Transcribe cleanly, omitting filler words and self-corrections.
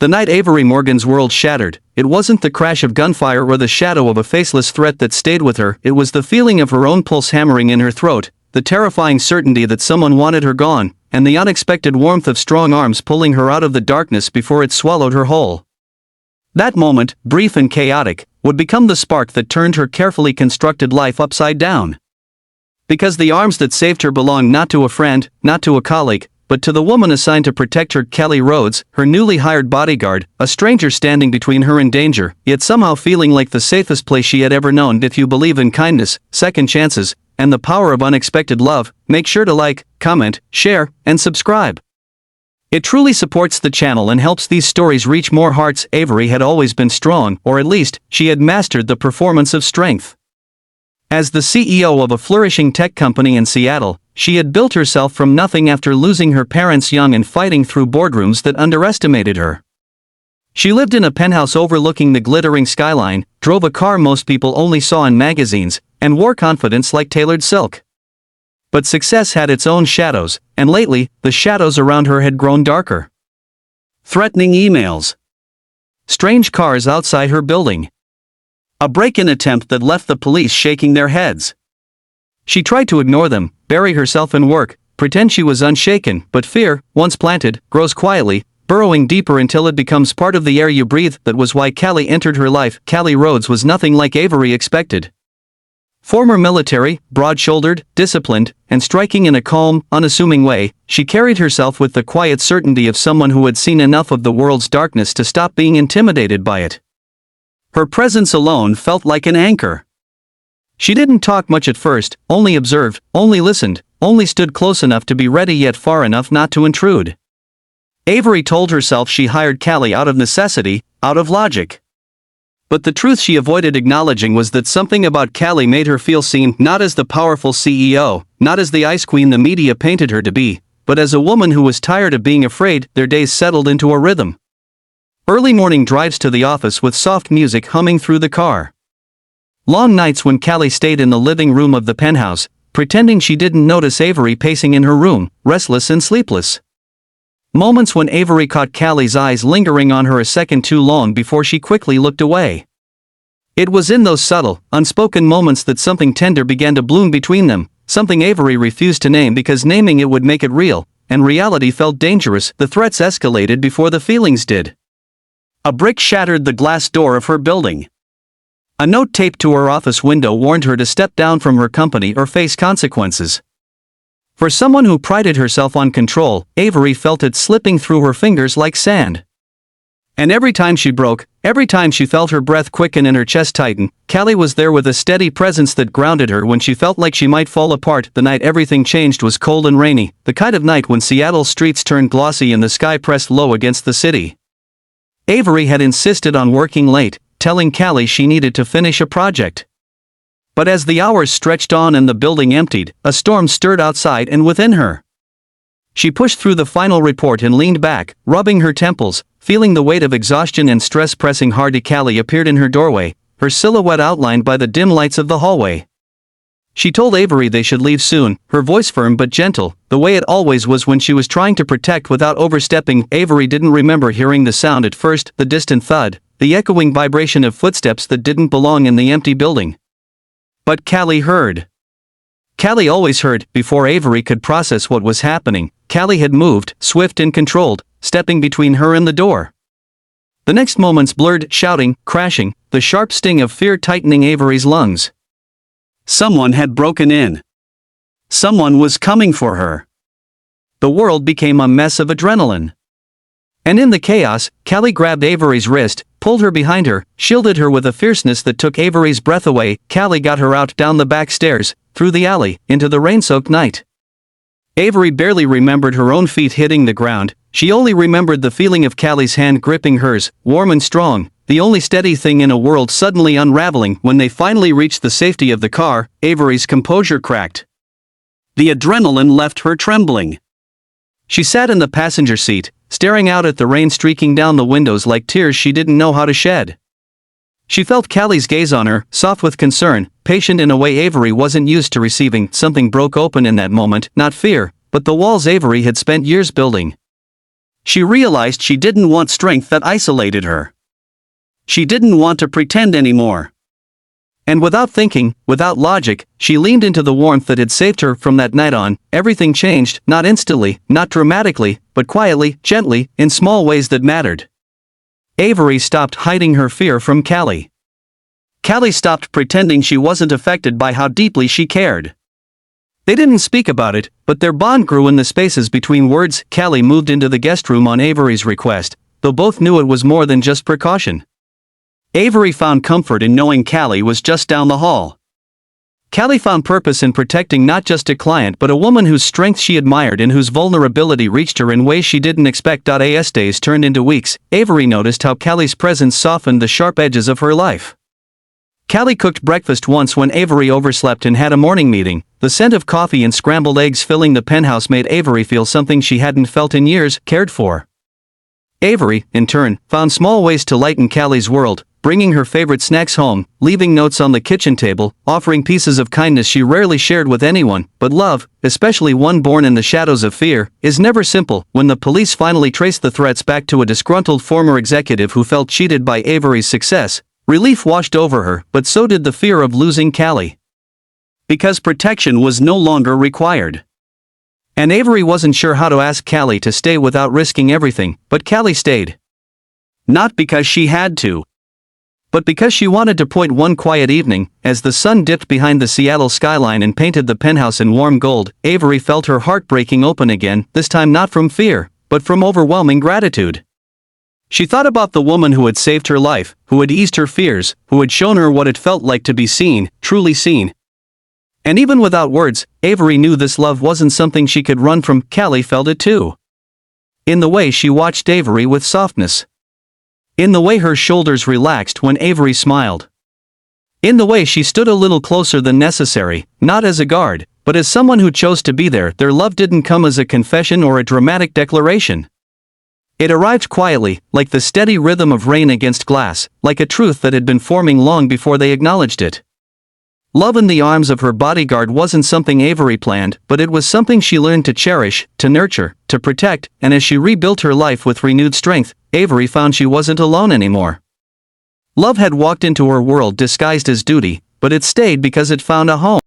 The night Avery Morgan's world shattered, it wasn't the crash of gunfire or the shadow of a faceless threat that stayed with her, it was the feeling of her own pulse hammering in her throat, the terrifying certainty that someone wanted her gone, and the unexpected warmth of strong arms pulling her out of the darkness before it swallowed her whole. That moment, brief and chaotic, would become the spark that turned her carefully constructed life upside down. Because the arms that saved her belonged not to a friend, not to a colleague, but to the woman assigned to protect her, Callie Rhodes, her newly hired bodyguard, a stranger standing between her and danger, yet somehow feeling like the safest place she had ever known. If you believe in kindness, second chances, and the power of unexpected love, make sure to like, comment, share, and subscribe. It truly supports the channel and helps these stories reach more hearts. Avery had always been strong, or at least, she had mastered the performance of strength. As the CEO of a flourishing tech company in Seattle, she had built herself from nothing after losing her parents young and fighting through boardrooms that underestimated her. She lived in a penthouse overlooking the glittering skyline, drove a car most people only saw in magazines, and wore confidence like tailored silk. But success had its own shadows, and lately, the shadows around her had grown darker. Threatening emails. Strange cars outside her building. A break-in attempt that left the police shaking their heads. She tried to ignore them, bury herself in work, pretend she was unshaken, but fear, once planted, grows quietly, burrowing deeper until it becomes part of the air you breathe. That was why Callie entered her life. Callie Rhodes was nothing like Avery expected. Former military, broad-shouldered, disciplined, and striking in a calm, unassuming way, she carried herself with the quiet certainty of someone who had seen enough of the world's darkness to stop being intimidated by it. Her presence alone felt like an anchor. She didn't talk much at first, only observed, only listened, only stood close enough to be ready yet far enough not to intrude. Avery told herself she hired Callie out of necessity, out of logic. But the truth she avoided acknowledging was that something about Callie made her feel seen, not as the powerful CEO, not as the ice queen the media painted her to be, but as a woman who was tired of being afraid. Their days settled into a rhythm. Early morning drives to the office with soft music humming through the car. Long nights when Callie stayed in the living room of the penthouse, pretending she didn't notice Avery pacing in her room, restless and sleepless. Moments when Avery caught Callie's eyes lingering on her a second too long before she quickly looked away. It was in those subtle, unspoken moments that something tender began to bloom between them, something Avery refused to name because naming it would make it real, and reality felt dangerous. The threats escalated before the feelings did. A brick shattered the glass door of her building. A note taped to her office window warned her to step down from her company or face consequences. For someone who prided herself on control, Avery felt it slipping through her fingers like sand. And every time she broke, every time she felt her breath quicken and her chest tighten, Callie was there with a steady presence that grounded her when she felt like she might fall apart. The night everything changed was cold and rainy, the kind of night when Seattle's streets turned glossy and the sky pressed low against the city. Avery had insisted on working late, telling Callie she needed to finish a project. But as the hours stretched on and the building emptied, a storm stirred outside and within her. She pushed through the final report and leaned back, rubbing her temples, feeling the weight of exhaustion and stress pressing hard. Callie appeared in her doorway, her silhouette outlined by the dim lights of the hallway. She told Avery they should leave soon, her voice firm but gentle, the way it always was when she was trying to protect without overstepping. Avery didn't remember hearing the sound at first, the distant thud, the echoing vibration of footsteps that didn't belong in the empty building. But Callie heard. Callie always heard. Before Avery could process what was happening, Callie had moved, swift and controlled, stepping between her and the door. The next moments blurred, shouting, crashing, the sharp sting of fear tightening Avery's lungs. Someone had broken in. Someone was coming for her. The world became a mess of adrenaline. And in the chaos, Callie grabbed Avery's wrist, pulled her behind her, shielded her with a fierceness that took Avery's breath away. Callie got her out, down the back stairs, through the alley, into the rain-soaked night. Avery barely remembered her own feet hitting the ground, she only remembered the feeling of Callie's hand gripping hers, warm and strong, the only steady thing in a world suddenly unraveling. When they finally reached the safety of the car, Avery's composure cracked. The adrenaline left her trembling. She sat in the passenger seat, staring out at the rain streaking down the windows like tears she didn't know how to shed. She felt Callie's gaze on her, soft with concern, patient in a way Avery wasn't used to receiving. Something broke open in that moment, not fear, but the walls Avery had spent years building. She realized she didn't want strength that isolated her. She didn't want to pretend anymore. And without thinking, without logic, she leaned into the warmth that had saved her from that night on. Everything changed, not instantly, not dramatically, but quietly, gently, in small ways that mattered. Avery stopped hiding her fear from Callie. Callie stopped pretending she wasn't affected by how deeply she cared. They didn't speak about it, but their bond grew in the spaces between words. Callie moved into the guest room on Avery's request, though both knew it was more than just precaution. Avery found comfort in knowing Callie was just down the hall. Callie found purpose in protecting not just a client but a woman whose strength she admired and whose vulnerability reached her in ways she didn't expect. As days turned into weeks, Avery noticed how Callie's presence softened the sharp edges of her life. Callie cooked breakfast once when Avery overslept and had a morning meeting. The scent of coffee and scrambled eggs filling the penthouse made Avery feel something she hadn't felt in years, cared for. Avery, in turn, found small ways to lighten Callie's world, bringing her favorite snacks home, leaving notes on the kitchen table, offering pieces of kindness she rarely shared with anyone. But love, especially one born in the shadows of fear, is never simple. When the police finally traced the threats back to a disgruntled former executive who felt cheated by Avery's success, relief washed over her, but so did the fear of losing Callie. Because protection was no longer required. And Avery wasn't sure how to ask Callie to stay without risking everything, but Callie stayed. Not because she had to, but because she wanted to. One quiet evening, as the sun dipped behind the Seattle skyline and painted the penthouse in warm gold, Avery felt her heart breaking open again, this time not from fear, but from overwhelming gratitude. She thought about the woman who had saved her life, who had eased her fears, who had shown her what it felt like to be seen, truly seen. And even without words, Avery knew this love wasn't something she could run from. Callie felt it too. In the way she watched Avery with softness. In the way her shoulders relaxed when Avery smiled. In the way she stood a little closer than necessary, not as a guard, but as someone who chose to be there. Their love didn't come as a confession or a dramatic declaration. It arrived quietly, like the steady rhythm of rain against glass, like a truth that had been forming long before they acknowledged it. Love in the arms of her bodyguard wasn't something Avery planned, but it was something she learned to cherish, to nurture, to protect. And as she rebuilt her life with renewed strength, Avery found she wasn't alone anymore. Love had walked into her world disguised as duty, but it stayed because it found a home.